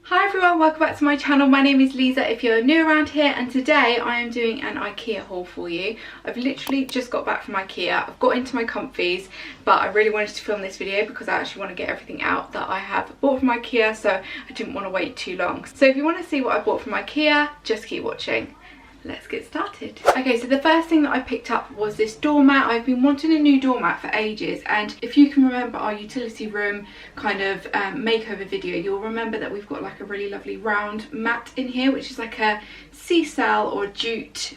Hi everyone, welcome back to my channel. My name is Liza if you're new around here, and today I am doing an Ikea haul for you. I've literally just got back from Ikea. I've got into my comfies, but I really wanted to film this video because I actually want to get everything out that I have bought from Ikea, so I didn't want to wait too long. So if you want to see what I bought from Ikea, just keep watching. Let's get started. Okay, so the first thing that I picked up was this doormat. I've been wanting a new doormat for ages, and if you can remember our utility room kind of makeover video, you'll remember that we've got like a really lovely round mat in here, which is like a seasell or jute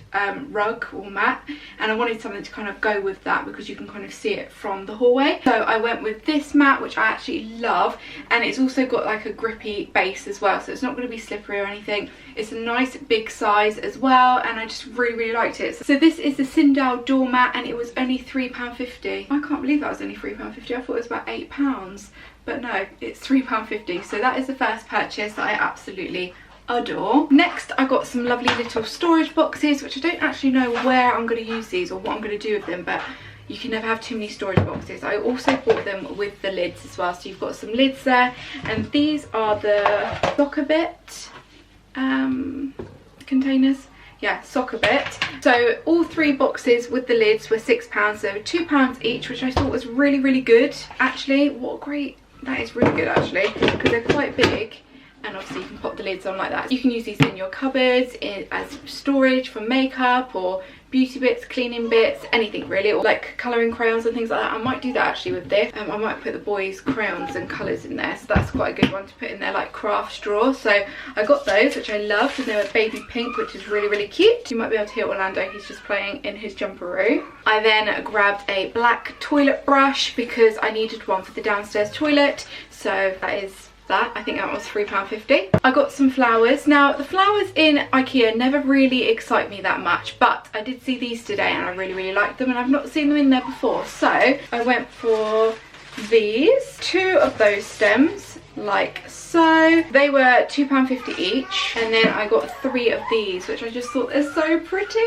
rug or mat, and I wanted something to kind of go with that because you can kind of see it from the hallway. So I went with this mat, which I actually love, and it's also got like a grippy base as well, so it's not going to be slippery or anything. It's a nice big size as well, and I just really liked it. So this is the Sindel doormat, and it was only £3.50. I can't believe that was only £3.50. I thought it was about £8, but no, it's £3.50. So that is the first purchase that I absolutely adore. Next, I got some lovely little storage boxes, which I don't actually know where I'm going to use these or what I'm going to do with them, but you can never have too many storage boxes. I also bought them with the lids as well, so you've got some lids there, and these are the soccer bit containers. Yeah, soccer bit. So all three boxes with the lids were £6, so £2 each, which I thought was really good. Actually, what great, that is really good actually, because they're quite big, and obviously you can pop the lids on like that. You can use these in your cupboards as storage for makeup or beauty bits, cleaning bits, anything really, or like colouring crayons and things like that. I might do that actually with this. I might put the boys' crayons and colours in there, so that's quite a good one to put in there, like craft straw. So I got those, which I loved, and they were baby pink, which is really cute. You might be able to hear Orlando, he's just playing in his jumperoo. I then grabbed a black toilet brush because I needed one for the downstairs toilet, so that is that. I think that was £3.50. I got some flowers. Now the flowers in Ikea never really excite me that much, but I did see these today and I really liked them, and I've not seen them in there before, so I went for these. Two of those stems like so. They were £2.50 each, and then I got three of these, which I just thought they're so pretty.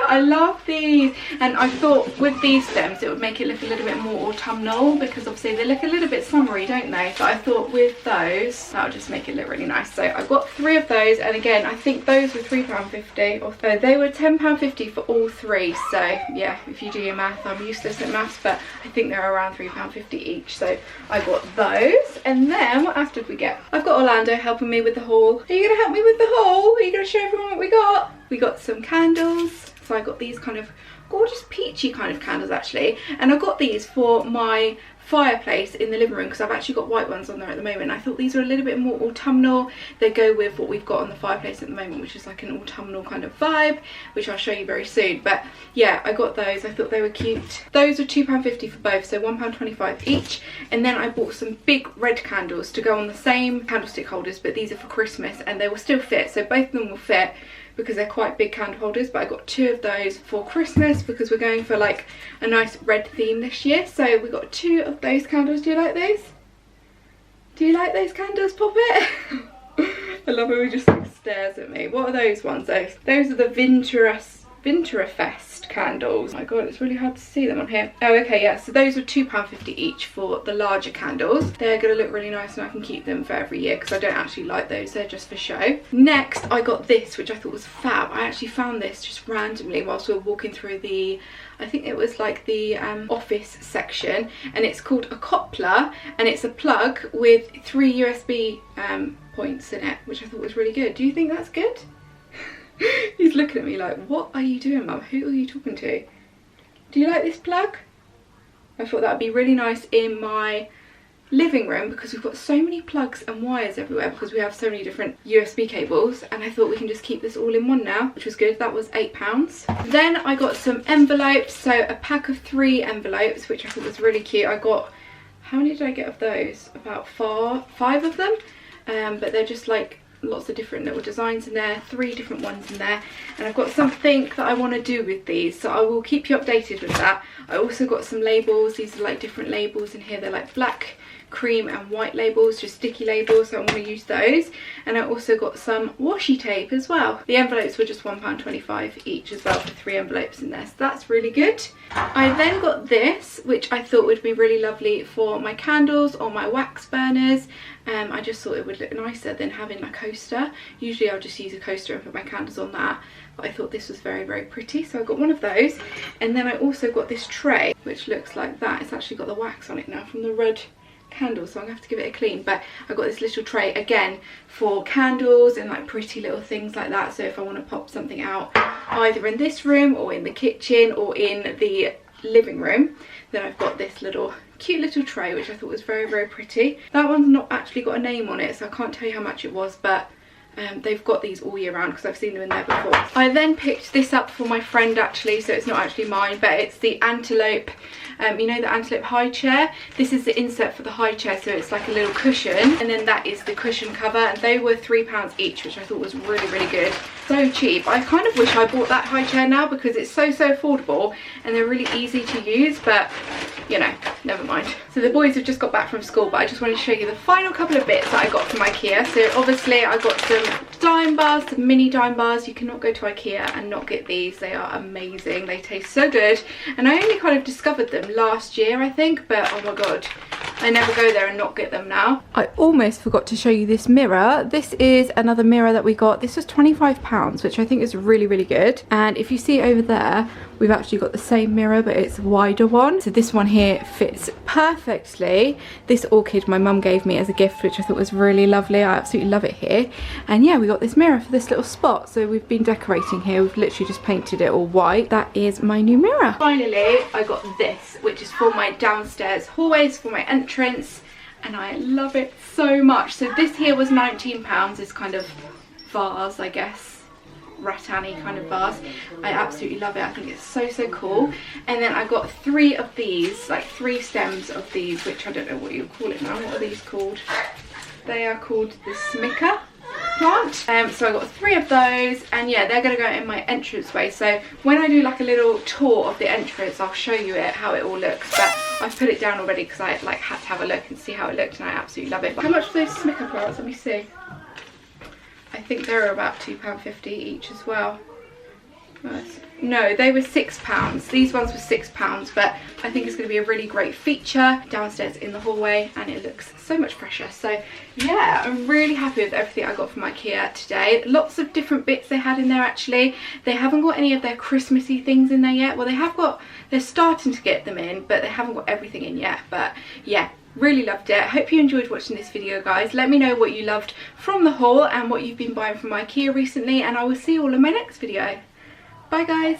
I love these, and I thought with these stems it would make it look a little bit more autumnal, because obviously they look a little bit summery, don't they? But I thought with those that would just make it look really nice. So I got three of those, and again I think those were £3.50, or so they were £10.50 for all three. So yeah, if you do your math, I'm useless at maths, but I think they're around £3.50 each. So I got those, and then what else did we get? I've got Orlando helping me with the haul. Are you going to help me with the haul? Are you going to show everyone what we got? We got some candles. So I got these kind of gorgeous peachy kind of candles actually, and I got these for my fireplace in the living room because I've actually got white ones on there at the moment. I thought these were a little bit more autumnal. They go with what we've got on the fireplace at the moment, which is like an autumnal kind of vibe, which I'll show you very soon. But yeah, I got those. I thought they were cute. Those are £2.50 for both, so £1.25 each. And then I bought some big red candles to go on the same candlestick holders, but these are for Christmas, and they will still fit, so both of them will fit because they're quite big candle holders. But I got two of those for Christmas because we're going for like a nice red theme this year. So we got two of those candles. Do you like those? Do you like those candles, Poppet? I love how he just like stares at me. What are those ones? Those are the Pintura Fest candles. Oh my god, it's really hard to see them on here. Oh okay, yeah, so those are £2.50 each for the larger candles. They're gonna look really nice, and I can keep them for every year because I don't actually like those, they're just for show. Next I got this, which I thought was fab. I actually found this just randomly whilst we were walking through the, I think it was like the office section, and it's called a coupler, and it's a plug with 3 USB points in it, which I thought was really good. Do you think that's good? He's looking at me like, what are you doing, Mum? Who are you talking to? Do you like this plug? I thought that would be really nice in my living room because we've got so many plugs and wires everywhere because we have so many different USB cables, and I thought we can just keep this all in one now, which was good. That was £8. Then I got some envelopes, so a pack of 3 envelopes, which I thought was really cute. I got, how many did I get of those? About 5 of them, but they're just like lots of different little designs in there, 3 different ones in there, and I've got something that I want to do with these, so I will keep you updated with that. I also got some labels. These are like different labels in here. They're like black, cream and white labels, just sticky labels, so I'm going to use those. And I also got some washi tape as well. The envelopes were just £1.25 each as well, for 3 envelopes in there, so that's really good. I then got this, which I thought would be really lovely for my candles or my wax burners. I just thought it would look nicer than having a coaster. Usually I'll just use a coaster and put my candles on that, but I thought this was very, very pretty, so I got one of those. And then I also got this tray, which looks like that. It's actually got the wax on it now from the red candle, so I'm gonna have to give it a clean. But I got this little tray again for candles and like pretty little things like that, so if I want to pop something out either in this room or in the kitchen or in the living room, then I've got this little cute little tray, which I thought was very, very pretty. That one's not actually got a name on it, so I can't tell you how much it was, but they've got these all year round because I've seen them in there before. I then picked this up for my friend actually, so it's not actually mine, but it's the Antelope, you know, the Antelope high chair. This is the insert for the high chair, so it's like a little cushion, and then that is the cushion cover, and they were £3 each, which I thought was really, really good. So cheap. I kind of wish I bought that high chair now because it's so affordable and they're really easy to use, but you know, never mind. So the boys have just got back from school, but I just wanted to show you the final couple of bits that I got from Ikea. So obviously I got some dime bars, some mini dime bars. You cannot go to Ikea and not get these. They are amazing. They taste so good, and I only kind of discovered them last year, I think, but oh my god, I never go there and not get them now. I almost forgot to show you this mirror. This is another mirror that we got. This was £25, which I think is really, really good. And if you see over there, we've actually got the same mirror, but it's a wider one. So this one here fits perfectly. This orchid my mum gave me as a gift, which I thought was really lovely. I absolutely love it here. And yeah, we got this mirror for this little spot. So we've been decorating here. We've literally just painted it all white. That is my new mirror. Finally, I got this, which is for my downstairs hallways, for my entrance, and I love it so much. So this here was £19, this kind of vase, I guess, rattan-y kind of vase. I absolutely love it. I think it's so cool. And then I got 3 of these, like 3 stems of these, which I don't know what you call it now. What are these called? They are called the smicker plant. So I got 3 of those, and yeah, they're gonna go in my entranceway. So when I do like a little tour of the entrance, I'll show you how it all looks. But I've put it down already because I like had to have a look and see how it looked, and I absolutely love it. How much were those smicker plants? Let me see. I think they were about £2.50 each as well. No, they were £6. These ones were £6, but I think it's going to be a really great feature downstairs in the hallway, and it looks so much fresher. So yeah, I'm really happy with everything I got from Ikea today. Lots of different bits they had in there actually. They haven't got any of their Christmassy things in there yet. Well, they have got, they're starting to get them in, but they haven't got everything in yet. But yeah, really loved it. I hope you enjoyed watching this video, guys. Let me know what you loved from the haul and what you've been buying from Ikea recently, and I will see you all in my next video. Bye guys.